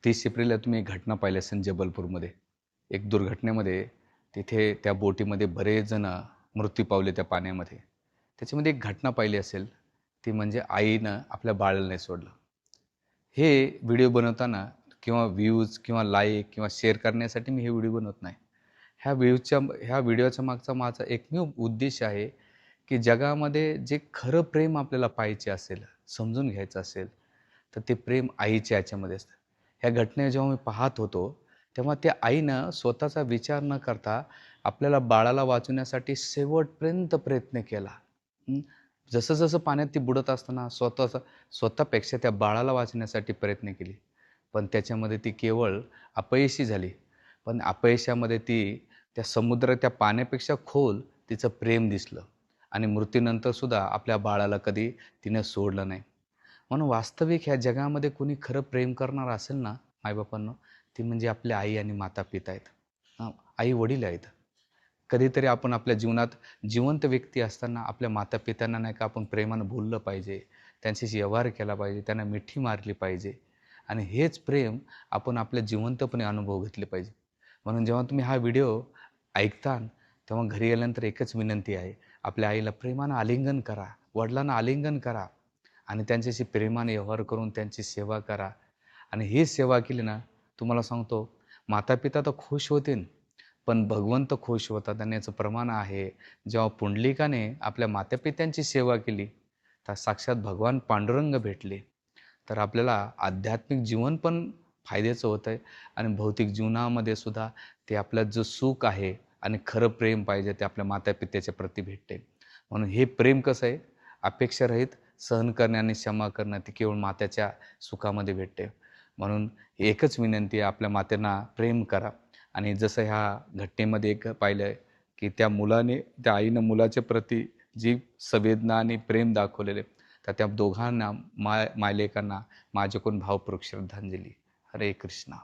30 एप्रिलला तुम्ही एक घटना पाहिली असेल जबलपूरमध्ये. एक दुर्घटनेमध्ये तिथे त्या बोटीमध्ये बरेच जण मृत्यू पावले त्या पाण्यामध्ये. त्याच्यामध्ये एक घटना पाहिली असेल, ती म्हणजे आईनं आपल्या बाळाला नाही सोडलं. हे व्हिडिओ बनवताना किंवा व्ह्यूज किंवा लाईक किंवा शेअर करण्यासाठी मी हे व्हिडिओ बनवत नाही. ह्या व्हिडिओच्या मागचा माझा एकमेव उद्देश आहे, की जगामध्ये जे खरं प्रेम आपल्याला पाहायचे असेल, समजून घ्यायचं असेल, तर ते प्रेम आईच्या ह्याच्यामध्ये असतं. ह्या घटना जेव्हा मी पाहत होतो, तेव्हा त्या आईनं स्वतःचा विचार न करता आपल्याला बाळाला वाचवण्यासाठी शेवटपर्यंत प्रयत्न केला. हं. जसं-जसं पाण्यात ती बुडत असताना स्वतःपेक्षा त्या बाळाला वाचवण्यासाठी प्रयत्न केले. पण त्याच्यामध्ये ती केवळ अपयशी झाली. पण अपयशामध्ये ती त्या पाण्यापेक्षा खोल तिचं प्रेम दिसलं आणि मृत्यूनंतर सुद्धा आपल्या बाळाला कधी तिनं सोडलं नाही. म्हणून वास्तविक ह्या जगामध्ये कोणी खरं प्रेम करणारं असेल ना, आई-बापांनो, ती म्हणजे आपल्या आई आणि माता-पिता आहेत. आई-वडील आहेत. कधीतरी आपण आपल्या जीवनात जिवंत व्यक्ती असताना आपल्या माता-पित्यांना नाही का आपण प्रेमानं बोललं पाहिजे, त्यांच्याशी व्यवहार केला पाहिजे, त्यांना मिठी मारली पाहिजे आणि हेच प्रेम आपण आपल्या जिवंतपणे अनुभव घेतले पाहिजे. म्हणून जेव्हा तुम्ही हा व्हिडिओ ऐकताल, तेव्हा घरी गेल्यानंतर एकच विनंती आहे, आपल्या आईला प्रेमानं आलिंगन करा, वडिलांना आलिंगन करा आणि त्यांच्याशी प्रेमाने व्यवहार करून त्यांची सेवा करा आणि ही सेवा केली ना, तुम्हाला सांगतो माता-पिता तर खुश होतील, पण भगवंत खुश होतात आणि याचं प्रमाण आहे, जेव्हा पुंडलिकाने आपल्या मातापित्यांची सेवा केली, तर साक्षात भगवान पांडुरंग भेटले. तर आपल्याला आध्यात्मिक जीवन पण फायद्याचं होतं आहे आणि भौतिक जीवनामध्ये सुद्धा ते आपल्यात जो सुख आहे आणि खरं प्रेम पाहिजे ते आपल्या मातापित्याच्या प्रती भेटते. म्हणून हे प्रेम कसं आहे, अपेक्षारहित सहन करणे आणि क्षमा करणं ते केवळ मातेच्या सुखामध्ये भेटते. म्हणून एकच विनंती आहे, आपल्या मातेला प्रेम करा. आणि जसं ह्या घटनेमध्ये एक पाहिलं की त्या आईनं मुलाच्या प्रती जी संवेदना आणि प्रेम दाखवलेले, तर त्या दोघांना मायलेकांना माझ्याकडून भावपूर्वक श्रद्धांजली. हरे कृष्णा.